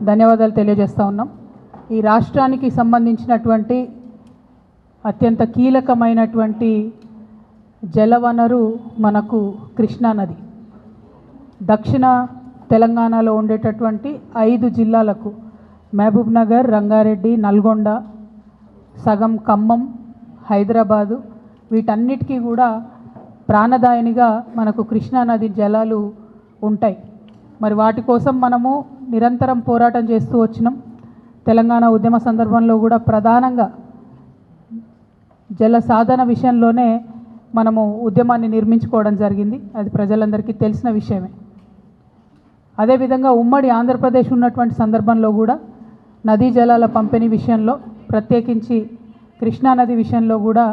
ధన్యవాదాలు తెలియజేస్తా ఉన్నాం. ఈ రాష్ట్రానికి సంబంధించినటువంటి అత్యంత కీలకమైనటువంటి జలవనరు మనకు కృష్ణా నది. దక్షిణ తెలంగాణలో ఉండేటటువంటి 5 జిల్లాలకు మహబూబ్ నగర్, రంగారెడ్డి, నల్గొండ, సగం ఖమ్మం, హైదరాబాదు వీటన్నిటికీ కూడా ప్రాణదాయనిగా మనకు కృష్ణా నది జలాలు ఉంటాయి. మరి వాటి కోసం మనము నిరంతరం పోరాటం చేస్తూ వచ్చినాం. తెలంగాణ ఉద్యమ సందర్భంలో కూడా ప్రధానంగా జల సాధన విషయంలోనే మనము ఉద్యమాన్ని నిర్మించుకోవడం జరిగింది. అది ప్రజలందరికీ తెలిసిన విషయమే. అదేవిధంగా ఉమ్మడి ఆంధ్రప్రదేశ్ ఉన్నటువంటి సందర్భంలో కూడా నదీ జలాల పంపిణీ విషయంలో, ప్రత్యేకించి కృష్ణా నది విషయంలో కూడా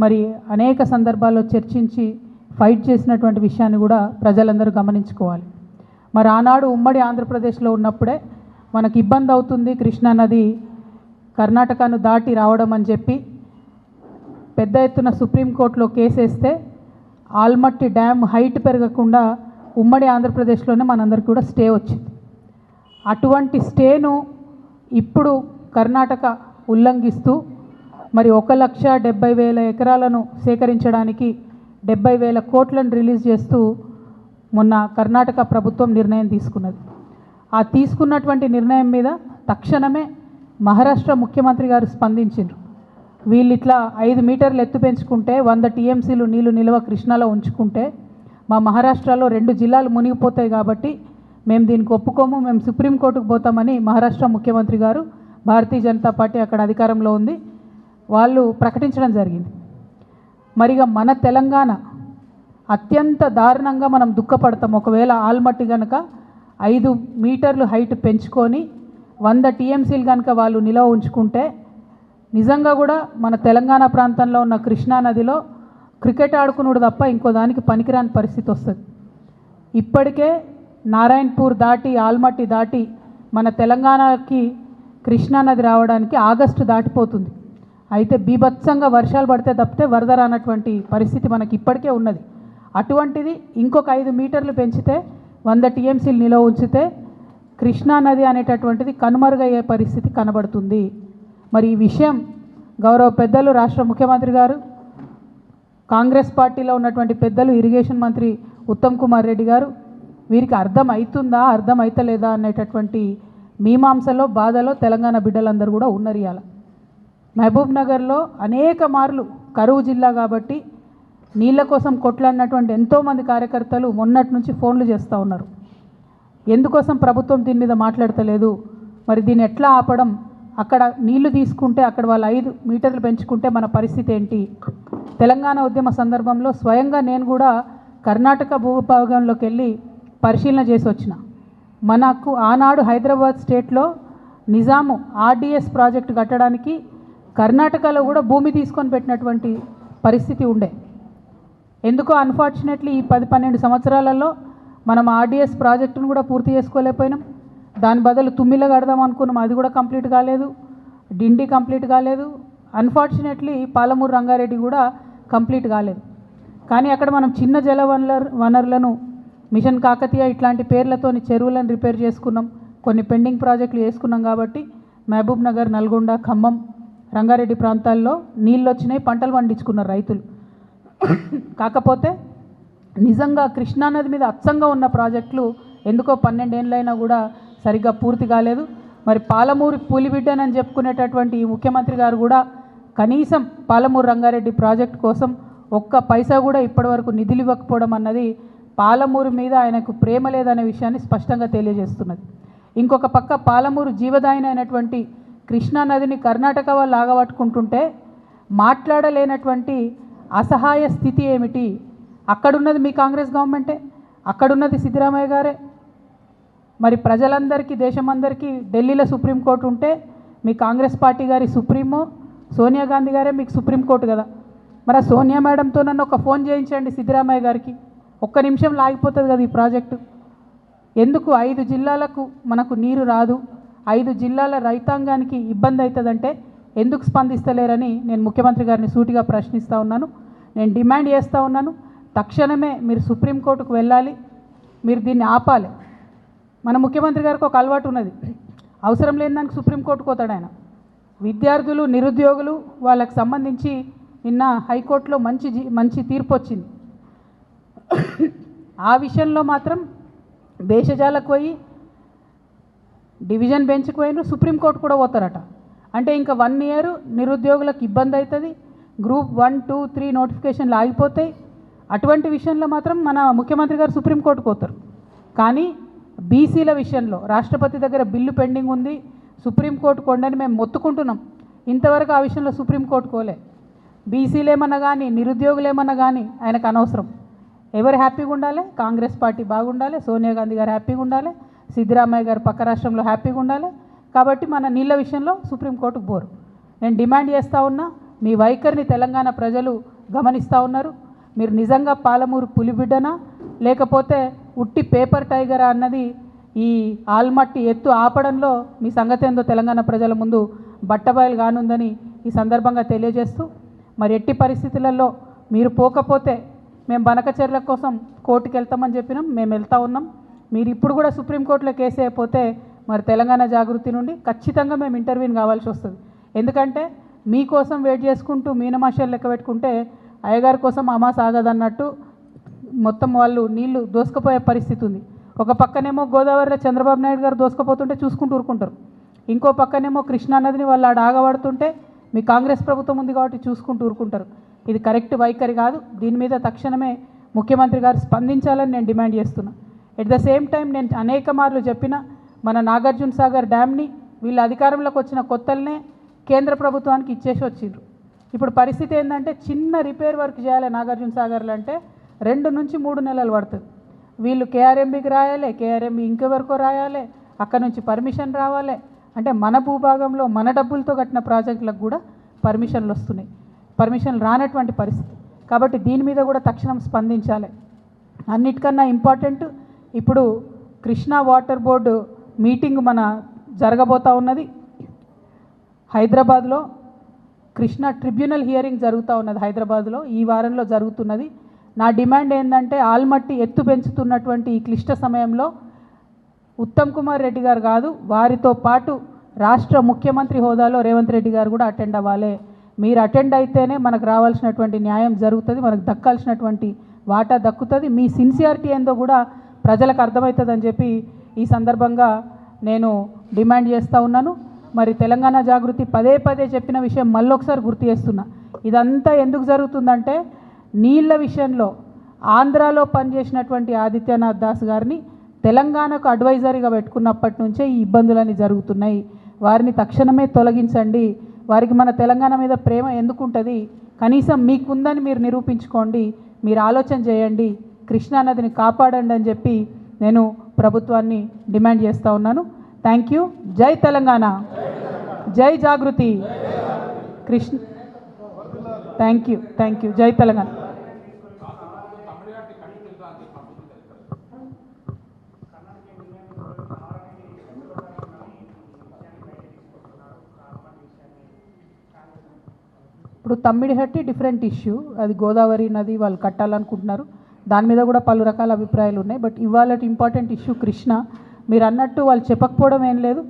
మరి అనేక సందర్భాల్లో చర్చించి ఫైట్ చేసినటువంటి విషయాన్ని కూడా ప్రజలందరూ గమనించుకోవాలి. మరి ఆనాడు ఉమ్మడి ఆంధ్రప్రదేశ్లో ఉన్నప్పుడే మనకు ఇబ్బంది అవుతుంది కృష్ణా నది కర్ణాటకను దాటి రావడం అని చెప్పి పెద్ద ఎత్తున సుప్రీంకోర్టులో కేసేస్తే ఆల్మట్టి డ్యామ్ హైట్ పెరగకుండా ఉమ్మడి ఆంధ్రప్రదేశ్లోనే మనందరికీ కూడా స్టే వచ్చింది. అటువంటి స్టేను ఇప్పుడు కర్ణాటక ఉల్లంఘిస్తూ మరి 1,70,000 ఎకరాలను సేకరించడానికి 70,000 కోట్లను రిలీజ్ చేస్తూ మొన్న కర్ణాటక ప్రభుత్వం నిర్ణయం తీసుకున్నది. ఆ తీసుకున్నటువంటి నిర్ణయం మీద తక్షణమే మహారాష్ట్ర ముఖ్యమంత్రి గారు స్పందించారు. వీళ్ళు ఇట్లా 5 మీటర్లు ఎత్తు పెంచుకుంటే 100 టీఎంసీలు నీళ్లు నిల్వ కృష్ణాలో ఉంచుకుంటే మా మహారాష్ట్రలో 2 జిల్లాలు మునిగిపోతాయి కాబట్టి మేము దీనికి ఒప్పుకోము, మేము సుప్రీంకోర్టుకు పోతామని మహారాష్ట్ర ముఖ్యమంత్రి గారు, భారతీయ జనతా పార్టీ అక్కడ అధికారంలో ఉంది, వాళ్ళు ప్రకటించడం జరిగింది. మరిగా మన తెలంగాణ అత్యంత దారుణంగా మనం దుఃఖపడతాం. ఒకవేళ ఆల్మట్టి కనుక 5 మీటర్లు హైట్ పెంచుకొని 100 టీఎంసీలు కనుక వాళ్ళు నిల్వ ఉంచుకుంటే నిజంగా కూడా మన తెలంగాణ ప్రాంతంలో ఉన్న కృష్ణా నదిలో క్రికెట్ ఆడుకున్నాడు తప్ప ఇంకో దానికి పనికిరాని పరిస్థితి వస్తుంది. ఇప్పటికే నారాయణపూర్ దాటి ఆల్మట్టి దాటి మన తెలంగాణకి కృష్ణా నది రావడానికి ఆగస్టు దాటిపోతుంది. అయితే బీభత్సంగా వర్షాలు పడితే తప్పితే వరద రానటువంటి పరిస్థితి మనకి ఇప్పటికే ఉన్నది. అటువంటిది ఇంకొక 5 మీటర్లు పెంచితే 100 టీఎంసీలు నిల్వ ఉంచితే కృష్ణా నది అనేటటువంటిది కనుమరుగయ్యే పరిస్థితి కనబడుతుంది. మరి ఈ విషయం గౌరవ పెద్దలు రాష్ట్ర ముఖ్యమంత్రి గారు, కాంగ్రెస్ పార్టీలో ఉన్నటువంటి పెద్దలు ఇరిగేషన్ మంత్రి ఉత్తమ్ కుమార్ రెడ్డి గారు వీరికి అర్థం అవుతుందా అర్థం అవుతలేదా అనేటటువంటి మీమాంసలో బాధలో తెలంగాణ బిడ్డలందరూ కూడా ఉన్నారు. ఇవాళ మహబూబ్ నగర్లో అనేక మార్లు కరువు జిల్లా కాబట్టి నీళ్ళ కోసం కొట్లాడినటువంటి ఎంతోమంది కార్యకర్తలు మొన్నటి నుంచి ఫోన్లు చేస్తూ ఉన్నారు. ఎందుకోసం ప్రభుత్వం దీని మీద మాట్లాడతలేదు, మరి దీన్ని ఎట్లా ఆపడం, అక్కడ నీళ్లు తీసుకుంటే అక్కడ వాళ్ళు 5 మీటర్లు పెంచుకుంటే మన పరిస్థితి ఏంటి. తెలంగాణ ఉద్యమ సందర్భంలో స్వయంగా నేను కూడా కర్ణాటక భూభాగంలోకి వెళ్ళి పరిశీలన చేసి వచ్చిన. మనకు ఆనాడు హైదరాబాద్ స్టేట్లో నిజాము ఆర్డిఎస్ ప్రాజెక్టు కట్టడానికి కర్ణాటకలో కూడా భూమి తీసుకొని పెట్టినటువంటి పరిస్థితి ఉండే. ఎందుకో అన్ఫార్చునేట్లీ ఈ 10-12 సంవత్సరాలలో మనం ఆర్డిఎస్ ప్రాజెక్టును కూడా పూర్తి చేసుకోలేకపోయినాం. దాని బదులు తుమ్మిల కడదాం అనుకున్నాం, అది కూడా కంప్లీట్ కాలేదు. డిండి కంప్లీట్ కాలేదు. అన్ఫార్చునేట్లీ పాలమూరు రంగారెడ్డి కూడా కంప్లీట్ కాలేదు. కానీ అక్కడ మనం చిన్న జల వనరులను మిషన్ కాకతీయ ఇట్లాంటి పేర్లతోని చెరువులను రిపేర్ చేసుకున్నాం, కొన్ని పెండింగ్ ప్రాజెక్టులు చేసుకున్నాం. కాబట్టి మహబూబ్ నగర్, నల్గొండ, ఖమ్మం, రంగారెడ్డి ప్రాంతాల్లో నీళ్ళు వచ్చినాయి, పంటలు పండించుకున్నారు రైతులు. కాకపోతే నిజంగా కృష్ణానది మీద అచ్చంగా ఉన్న ప్రాజెక్టులు ఎందుకో 12 ఏళ్ళైనా కూడా సరిగ్గా పూర్తి కాలేదు. మరి పాలమూరు పులిబిడ్డనని చెప్పుకునేటటువంటి ఈ ముఖ్యమంత్రి గారు కూడా కనీసం పాలమూరు రంగారెడ్డి ప్రాజెక్టు కోసం ఒక్క పైసా కూడా ఇప్పటివరకు నిధులు ఇవ్వకపోవడం అన్నది పాలమూరు మీద ఆయనకు ప్రేమ లేదనే విషయాన్ని స్పష్టంగా తెలియజేస్తున్నది. ఇంకొక పక్క పాలమూరు జీవదాయిని అయినటువంటి కృష్ణా నదిని కర్ణాటక వాళ్ళు ఆగబట్టుకుంటుంటే మాట్లాడలేనటువంటి అసహాయ స్థితి ఏమిటి. అక్కడున్నది మీ కాంగ్రెస్ గవర్నమెంటే, అక్కడున్నది సిద్ధరామయ్య గారే. మరి ప్రజలందరికీ, దేశమందరికీ ఢిల్లీలో సుప్రీంకోర్టు ఉంటే మీ కాంగ్రెస్ పార్టీ గారి సుప్రీమో సోనియా గాంధీ గారే మీకు సుప్రీంకోర్టు కదా. మరి ఆ సోనియా మేడంతో నన్ను ఒక ఫోన్ చేయించండి సిద్ధరామయ్య గారికి, ఒక్క నిమిషం లాగిపోతుంది కదా ఈ ప్రాజెక్టు. ఎందుకు 5 జిల్లాలకు మనకు నీరు రాదు, 5 జిల్లాల రైతాంగానికి ఇబ్బంది అవుతుందంటే ఎందుకు స్పందిస్తలేరని నేను ముఖ్యమంత్రి గారిని సూటిగా ప్రశ్నిస్తూ ఉన్నాను. నేను డిమాండ్ చేస్తూ ఉన్నాను, తక్షణమే మీరు సుప్రీంకోర్టుకు వెళ్ళాలి, మీరు దీన్ని ఆపాలి. మన ముఖ్యమంత్రి గారికి ఒక అలవాటు ఉన్నది, అవసరం లేని దానికి సుప్రీంకోర్టుకు పోతాడు ఆయన. విద్యార్థులు, నిరుద్యోగులు వాళ్ళకి సంబంధించి నిన్న హైకోర్టులో మంచి తీర్పు వచ్చింది. ఆ విషయంలో మాత్రం భేషజాలకు పోయి డివిజన్ బెంచ్కి పోయిన సుప్రీంకోర్టు కూడా పోతారట. అంటే ఇంకా 1 ఇయర్ నిరుద్యోగులకు ఇబ్బంది అవుతుంది, గ్రూప్ 1, 2, 3 నోటిఫికేషన్లు ఆగిపోతాయి. అటువంటి విషయంలో మాత్రం మన ముఖ్యమంత్రి గారు సుప్రీంకోర్టుకు పోతారు. కానీ బీసీల విషయంలో రాష్ట్రపతి దగ్గర బిల్లు పెండింగ్ ఉంది, సుప్రీంకోర్టు కొండని మేము మొత్తుకుంటున్నాం. ఇంతవరకు ఆ విషయంలో సుప్రీంకోర్టు కోలే. బీసీలు ఏమన్నా కానీ, నిరుద్యోగులు ఏమన్నా కానీ ఆయనకు అనవసరం. ఎవరు హ్యాపీగా ఉండాలి? కాంగ్రెస్ పార్టీ బాగుండాలి, సోనియా గాంధీ గారు హ్యాపీగా ఉండాలి, సిద్ధరామయ్య గారు పక్క రాష్ట్రంలో హ్యాపీగా ఉండాలి. కాబట్టి మన నీళ్ళ విషయంలో సుప్రీంకోర్టుకు పోరు. నేను డిమాండ్ చేస్తూ ఉన్నా, మీ వైఖరిని తెలంగాణ ప్రజలు గమనిస్తూ ఉన్నారు. మీరు నిజంగా పాలమూరు పులిబిడ్డనా లేకపోతే ఉట్టి పేపర్ టైగరా అన్నది ఈ ఆల్మట్టి ఎత్తు ఆపడంలో మీ సంగతి ఏందో తెలంగాణ ప్రజల ముందు బట్టబయలు కానుందని ఈ సందర్భంగా తెలియజేస్తూ, మరి ఎట్టి పరిస్థితులలో మీరు పోకపోతే మేము బనకచర్ల కోసం కోర్టుకు వెళ్తామని చెప్పినాం. మేము వెళ్తూ ఉన్నాం. మీరు ఇప్పుడు కూడా సుప్రీంకోర్టులో కేసు అయిపోతే మరి తెలంగాణ జాగృతి నుండి ఖచ్చితంగా మేము ఇంటర్వ్యూని కావాల్సి వస్తుంది. ఎందుకంటే మీకోసం వెయిట్ చేసుకుంటూ మీనమాషాలు లెక్క పెట్టుకుంటే అయ్యగారి కోసం అమాస్ ఆగదన్నట్టు మొత్తం వాళ్ళు నీళ్లు దోసుకుపోయే పరిస్థితి ఉంది. ఒక పక్కనేమో గోదావరిలో చంద్రబాబు నాయుడు గారు దోసుకుపోతుంటే చూసుకుంటూ ఊరుకుంటారు, ఇంకో పక్కనేమో కృష్ణా నదిని వాళ్ళు ఆడ ఆగబడుతుంటే మీ కాంగ్రెస్ ప్రభుత్వం ఉంది కాబట్టి చూసుకుంటూ ఊరుకుంటారు. ఇది కరెక్ట్ వైఖరి కాదు. దీని మీద తక్షణమే ముఖ్యమంత్రి గారు స్పందించాలని నేను డిమాండ్ చేస్తున్నా. ఎట్ ద సేమ్ టైం నేను అనేక మార్లు చెప్పిన మన నాగార్జున సాగర్ డ్యామ్ని వీళ్ళ అధికారంలోకి వచ్చిన కొత్తలనే కేంద్ర ప్రభుత్వానికి ఇచ్చేసి వచ్చిండ్రు. ఇప్పుడు పరిస్థితి ఏంటంటే చిన్న రిపేర్ వర్క్ చేయాలి నాగార్జున సాగర్లో అంటే 2 నుంచి 3 నెలలు పడుతుంది. వీళ్ళు కేఆర్ఎంబీకి రాయాలి, కేఆర్ఎంబీ ఇంకెవరికో రాయాలి, అక్కడ నుంచి పర్మిషన్ రావాలి. అంటే మన భూభాగంలో మన డబ్బులతో కట్టిన ప్రాజెక్టులకు కూడా పర్మిషన్లు వస్తున్నాయి, పర్మిషన్లు రానటువంటి పరిస్థితి. కాబట్టి దీని మీద కూడా తక్షణం స్పందించాలి. అన్నిటికన్నా ఇంపార్టెంట్ ఇప్పుడు కృష్ణా వాటర్ బోర్డు మీటింగ్ మన జరగబోతూ ఉన్నది హైదరాబాద్లో. కృష్ణా ట్రిబ్యునల్ హియరింగ్ జరుగుతూ ఉన్నది హైదరాబాద్లో, ఈ వారంలో జరుగుతున్నది. నా డిమాండ్ ఏంటంటే ఆల్మట్టి ఎత్తు పెంచుతున్నటువంటి ఈ క్లిష్ట సమయంలో ఉత్తమ్ కుమార్ రెడ్డి గారు కాదు, వారితో పాటు రాష్ట్ర ముఖ్యమంత్రి హోదాలో రేవంత్ రెడ్డి గారు కూడా అటెండ్ అవ్వాలి. మీరు అటెండ్ అయితేనే మనకు రావాల్సినటువంటి న్యాయం జరుగుతుంది, మనకు దక్కాల్సినటువంటి వాటా దక్కుతుంది, మీ సిన్సియారిటీ ఏందో కూడా ప్రజలకు అర్థమవుతుందని చెప్పి ఈ సందర్భంగా నేను డిమాండ్ చేస్తూ ఉన్నాను. మరి తెలంగాణ జాగృతి పదే పదే చెప్పిన విషయం మళ్ళొకసారి గుర్తు చేస్తున్నా. ఇదంతా ఎందుకు జరుగుతుందంటే నీళ్ల విషయంలో ఆంధ్రాలో పనిచేసినటువంటి ఆదిత్యనాథ్ దాస్ గారిని తెలంగాణకు అడ్వైజరీగా పెట్టుకున్నప్పటి నుంచే ఈ ఇబ్బందులన్నీ జరుగుతున్నాయి. వారిని తక్షణమే తొలగించండి. వారికి మన తెలంగాణ మీద ప్రేమ ఎందుకుంటుంది? కనీసం మీకుందని మీరు నిరూపించుకోండి, మీరు ఆలోచన చేయండి, కృష్ణానదిని కాపాడండి అని చెప్పి నేను ప్రభుత్వాన్ని డిమాండ్ చేస్తూ ఉన్నాను. Thank you. జై తెలంగాణ, జై జాగృతి. Krishna thank you. జై తెలంగాణ. ఇప్పుడు తమ్మిడిహట్టి డిఫరెంట్ ఇష్యూ, అది గోదావరి నది వాళ్ళు కట్టాలనుకుంటున్నారు, దాని మీద కూడా పలు రకాల అభిప్రాయాలు ఉన్నాయి. బట్ ఇవాళ ఇంపార్టెంట్ ఇష్యూ కృష్ణ. మీరు అన్నట్టు వాళ్ళు చెప్పకపోవడం ఏం లేదు,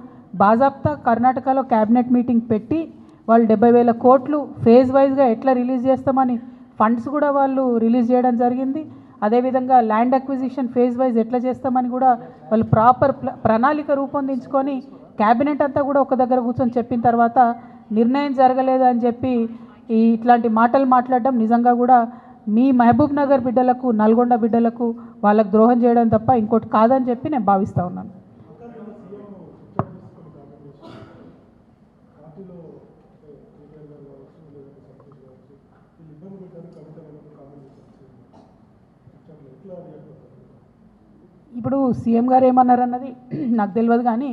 బాజాప్తా కర్ణాటకలో క్యాబినెట్ మీటింగ్ పెట్టి వాళ్ళు 70,000 కోట్లు ఫేజ్ వైజ్గా ఎట్లా రిలీజ్ చేస్తామని ఫండ్స్ కూడా వాళ్ళు రిలీజ్ చేయడం జరిగింది. అదేవిధంగా ల్యాండ్ అక్విజిషన్ ఫేజ్ వైజ్ ఎట్లా చేస్తామని కూడా వాళ్ళు ప్రాపర్ ప్రణాళిక రూపొందించుకొని క్యాబినెట్ అంతా కూడా ఒక దగ్గర కూర్చొని చెప్పిన తర్వాత నిర్ణయం జరగలేదు అని చెప్పి ఇట్లాంటి మాటలు మాట్లాడడం నిజంగా కూడా మీ మహబూబ్ నగర్ బిడ్డలకు, నల్గొండ బిడ్డలకు వాళ్ళకు ద్రోహం చేయడం తప్ప ఇంకోటి కాదని చెప్పి నేను భావిస్తూ ఉన్నాను. ఇప్పుడు సీఎం గారు ఏమన్నారన్నది నాకు తెలియదు, కానీ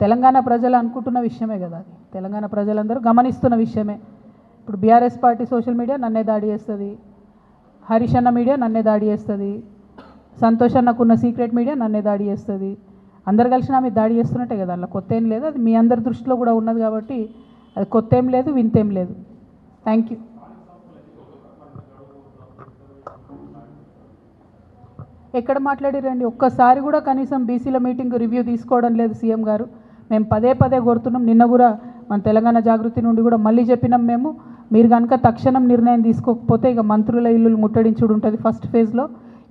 తెలంగాణ ప్రజలు అనుకుంటున్న విషయమే కదా, అది తెలంగాణ ప్రజలందరూ గమనిస్తున్న విషయమే. ఇప్పుడు బీఆర్ఎస్ పార్టీ సోషల్ మీడియా నన్నే దాడి చేస్తుంది, హరీష్ అన్న మీడియా నన్నే దాడి చేస్తుంది, సంతోష్ అన్నకున్న సీక్రెట్ మీడియా నన్నే దాడి చేస్తుంది. అందరు కలిసి నా మీద దాడి చేస్తున్నట్టే కదా, అలా కొత్త ఏం లేదు, అది మీ అందరి దృష్టిలో కూడా ఉన్నది కాబట్టి అది కొత్త ఏం లేదు, వింతేం లేదు. Thank you. ఎక్కడ మాట్లాడిరండి? ఒక్కసారి కూడా కనీసం బీసీల మీటింగ్ రివ్యూ తీసుకోవడం లేదు సీఎం గారు. మేము పదే పదే కోరుతున్నాం. నిన్న కూడా మన తెలంగాణ జాగృతి నుండి కూడా మళ్ళీ చెప్పినాం మేము, మీరు కనుక తక్షణం నిర్ణయం తీసుకోకపోతే ఇక మంత్రుల ఇల్లు ముట్టడించుడు ఉంటుంది ఫస్ట్ ఫేజ్లో.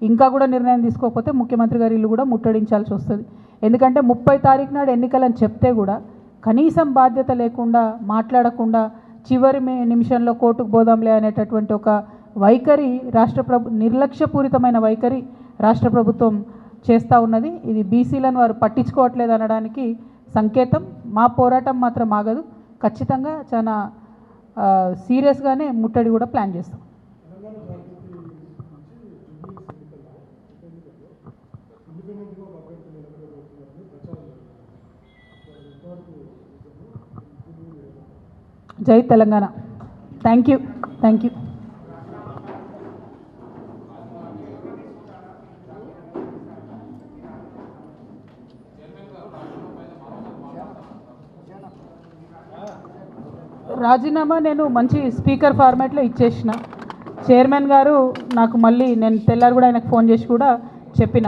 ఇంకా కూడా నిర్ణయం తీసుకోకపోతే ముఖ్యమంత్రి గారి ఇల్లు కూడా ముట్టడించాల్సి వస్తుంది. ఎందుకంటే 30 తారీఖు నాడు ఎన్నికలని చెప్తే కూడా కనీసం బాధ్యత లేకుండా మాట్లాడకుండా చివరి నిమిషంలో కోర్టుకు పోదాంలే అనేటటువంటి ఒక వైఖరి నిర్లక్ష్యపూరితమైన వైఖరి రాష్ట్ర ప్రభుత్వం చేస్తూ ఉన్నది. ఇది బీసీలను వారు పట్టించుకోవట్లేదు అనడానికి సంకేతం. మా పోరాటం మాత్రం ఆగదు. ఖచ్చితంగా చాలా సీరియస్గానే ముట్టడి కూడా ప్లాన్ చేస్తాం. జై తెలంగాణ. Thank you. రాజీనామా నేను మంచి స్పీకర్ ఫార్మాట్లో ఇచ్చేసిన. చైర్మన్ గారు నాకు మళ్ళీ నేను తెల్లారు కూడా ఆయనకు ఫోన్ చేసి కూడా చెప్పిన,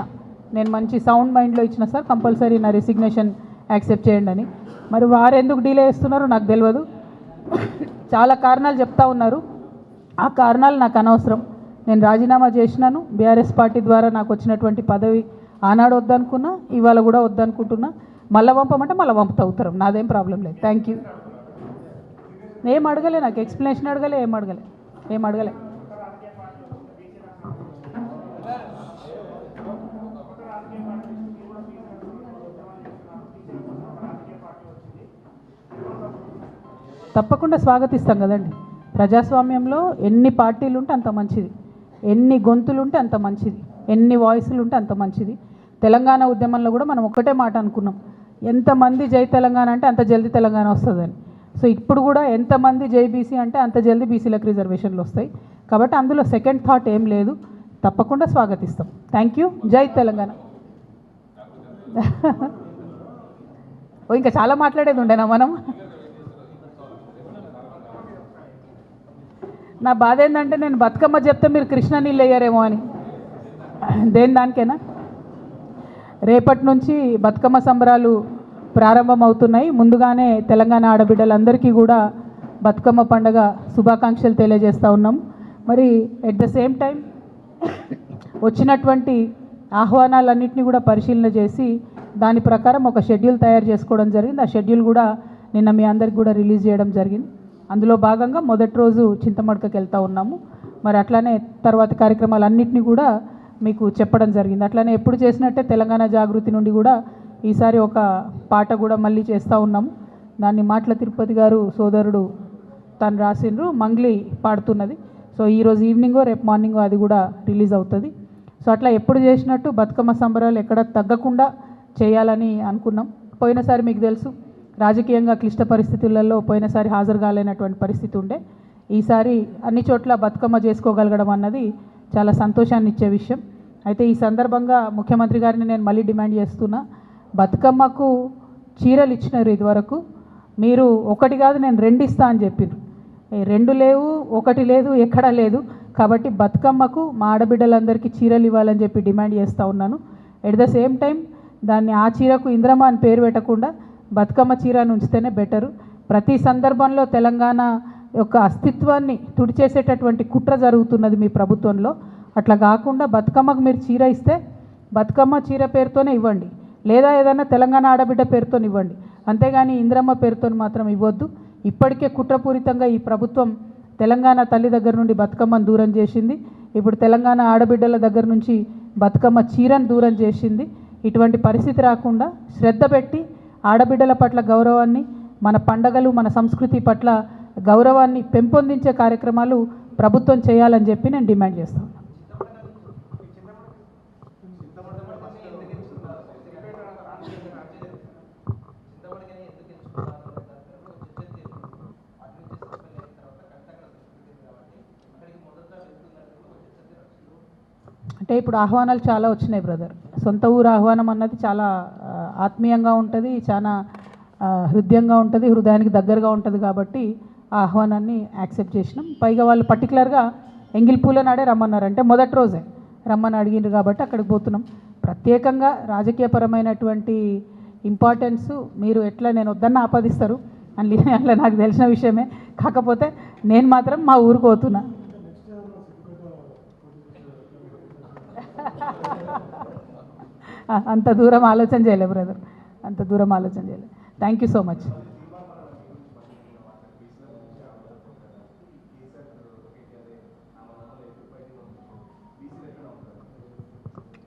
నేను మంచి సౌండ్ మైండ్లో ఇచ్చిన సార్, కంపల్సరీ నా రెసిగ్నేషన్ యాక్సెప్ట్ చేయండి అని. మరి వారు ఎందుకు డిలే చేస్తున్నారో నాకు తెలియదు. చాలా కారణాలు చెప్తా ఉన్నారు. ఆ కారణాలు నాకు అనవసరం. నేను రాజీనామా చేసినాను. బీఆర్ఎస్ పార్టీ ద్వారా నాకు వచ్చినటువంటి పదవి ఆనాడు వద్దనుకున్నా, ఇవాళ కూడా వద్దనుకుంటున్నా. మళ్ళీ పంపమంటే మళ్ళీ పంపుతా ఉత్తరం, నాదేం ప్రాబ్లం లేదు. Thank you. ఏం అడగలే, నాకు ఎక్స్ప్లెనేషన్ అడగలే, ఏం అడగలే. తప్పకుండా స్వాగతిస్తాం కదండి. ప్రజాస్వామ్యంలో ఎన్ని పార్టీలు ఉంటే అంత మంచిది, ఎన్ని గొంతులు ఉంటే అంత మంచిది, ఎన్ని వాయిస్లు ఉంటే అంత మంచిది. తెలంగాణ ఉద్యమంలో కూడా మనం ఒకటే మాట అనుకున్నాం, ఎంతమంది జై తెలంగాణ అంటే అంత జల్దీ తెలంగాణ వస్తుందని. సో ఇప్పుడు కూడా ఎంతమంది జై బీసీ అంటే అంత జల్దీ బీసీలకు రిజర్వేషన్లు వస్తాయి. కాబట్టి అందులో సెకండ్ థాట్ ఏం లేదు. తప్పకుండా స్వాగతిస్తాం. Thank you. జై తెలంగాణ. ఇంకా చాలా మాట్లాడేది ఉండేనా మనం. నా బాధ ఏంటంటే నేను బతుకమ్మ చెప్తే మీరు కృష్ణ నీళ్ళు వేయరేమో అని. దానికేనా. రేపటి నుంచి బతుకమ్మ సంబరాలు ప్రారంభమవుతున్నాయి. ముందుగానే తెలంగాణ ఆడబిడ్డలందరికీ కూడా బతుకమ్మ పండుగ శుభాకాంక్షలు తెలియజేస్తూ ఉన్నాం. మరి ఎట్ ద సేమ్ టైం వచ్చినటువంటి ఆహ్వానాలన్నింటినీ కూడా పరిశీలన చేసి దాని ప్రకారం ఒక షెడ్యూల్ తయారు చేసుకోవడం జరిగింది. ఆ షెడ్యూల్ కూడా నిన్న మీ అందరికి కూడా రిలీజ్ చేయడం జరిగింది. అందులో భాగంగా మొదటి రోజు చింతమడకకి వెళ్తూ ఉన్నాము. మరి అట్లానే తర్వాత కార్యక్రమాలన్నింటినీ కూడా మీకు చెప్పడం జరిగింది. అట్లానే ఎప్పుడు చేసినట్టే తెలంగాణ జాగృతి నుండి కూడా ఈసారి ఒక పాట కూడా మళ్ళీ చేస్తూ ఉన్నాము. దాన్ని మాటల తిరుపతి గారు సోదరుడు తను రాసిండ్రు, మంగ్లీ పాడుతున్నది. సో ఈరోజు ఈవినింగో రేపు మార్నింగో అది కూడా రిలీజ్ అవుతుంది. సో అట్లా ఎప్పుడు చేసినట్టు బతుకమ్మ సంబరాలు ఎక్కడ తగ్గకుండా చేయాలని అనుకున్నాం. పోయినసారి మీకు తెలుసు రాజకీయంగా క్లిష్ట పరిస్థితులలో పోయినసారి హాజరు కాలేనటువంటి పరిస్థితి ఉండే. ఈసారి అన్ని చోట్ల బతుకమ్మ చేసుకోగలగడం అన్నది చాలా సంతోషాన్ని ఇచ్చే విషయం. అయితే ఈ సందర్భంగా ముఖ్యమంత్రి గారిని నేను మళ్ళీ డిమాండ్ చేస్తున్నా, బతుకమ్మకు చీరలు ఇచ్చినారు ఇదివరకు, మీరు ఒకటి కాదు నేను 2 ఇస్తా అని చెప్పారు. 2 లేవు, 1 లేదు, ఎక్కడా లేదు. కాబట్టి బతుకమ్మకు మా ఆడబిడ్డలందరికీ చీరలు ఇవ్వాలని చెప్పి డిమాండ్ చేస్తూ ఉన్నాను. ఎట్ ద సేమ్ టైం దాన్ని ఆ చీరకు ఇంద్రమ్మ అని పేరు పెట్టకుండా బతుకమ్మ చీరను ఉంచితేనే బెటరు. ప్రతి సందర్భంలో తెలంగాణ యొక్క అస్తిత్వాన్ని తుడిచేసేటటువంటి కుట్ర జరుగుతున్నది మీ ప్రభుత్వంలో. అట్లా కాకుండా బతుకమ్మకు మీరు చీర ఇస్తే బతుకమ్మ చీర పేరుతోనే ఇవ్వండి, లేదా ఏదైనా తెలంగాణ ఆడబిడ్డ పేరుతో ఇవ్వండి. అంతేగాని ఇంద్రమ్మ పేరుతో మాత్రం ఇవ్వద్దు. ఇప్పటికే కుట్రపూరితంగా ఈ ప్రభుత్వం తెలంగాణ తల్లి దగ్గర నుండి బతుకమ్మను దూరం చేసింది. ఇప్పుడు తెలంగాణ ఆడబిడ్డల దగ్గర నుంచి బతుకమ్మ చీరను దూరం చేసింది. ఇటువంటి పరిస్థితి రాకుండా శ్రద్ధ పెట్టి ఆడబిడ్డల పట్ల గౌరవాన్ని, మన పండగలు, మన సంస్కృతి పట్ల గౌరవాన్ని పెంపొందించే కార్యక్రమాలు ప్రభుత్వం చేయాలని చెప్పి నేను డిమాండ్ చేస్తాను. అంటే ఇప్పుడు ఆహ్వానాలు చాలా వచ్చినాయి బ్రదర్. సొంత ఊరు ఆహ్వానం అన్నది చాలా ఆత్మీయంగా ఉంటుంది, చాలా హృదయంగా ఉంటుంది, హృదయానికి దగ్గరగా ఉంటుంది. కాబట్టి ఆ ఆహ్వానాన్ని యాక్సెప్ట్ చేసినాం. పైగా వాళ్ళు పర్టికులర్గా ఎంగిల్పూల నాడే రమ్మన్నారు, అంటే మొదటి రోజే రమ్మని అడిగిండ్రు కాబట్టి అక్కడికి పోతున్నాం. ప్రత్యేకంగా రాజకీయపరమైనటువంటి ఇంపార్టెన్స్ మీరు ఎట్లా నేను వద్దన్న ఆపాదిస్తారు అని అట్లా నాకు తెలిసిన విషయమే. కాకపోతే నేను మాత్రం మా ఊరికి పోతున్నా. అంత దూరం ఆలోచన చేయలే బ్రదర్, అంత దూరం ఆలోచన చేయలే. Thank you so much.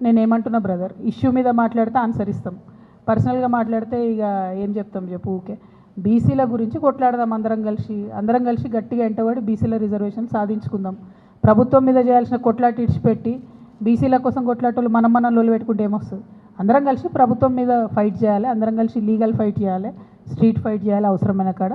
నేనేమంటున్నా బ్రదర్, ఇష్యూ మీద మాట్లాడితే ఆన్సర్ ఇస్తాం, పర్సనల్గా మాట్లాడితే ఇక ఏం చెప్తాం చెప్పు. ఊకే బీసీల గురించి కొట్లాడదాం, అందరం కలిసి గట్టిగా ఎంటబడి బీసీల రిజర్వేషన్ సాధించుకుందాం. ప్రభుత్వం మీద చేయాల్సిన కొట్లాట ఇడిచిపెట్టి బీసీల కోసం కొట్లాటోళ్ళు మనం లోలు పెట్టుకుంటే ఏమొస్తుంది? అందరం కలిసి ప్రభుత్వం మీద ఫైట్ చేయాలి, అందరం కలిసి లీగల్ ఫైట్ చేయాలి, స్ట్రీట్ ఫైట్ చేయాలి అవసరమైన కాడ.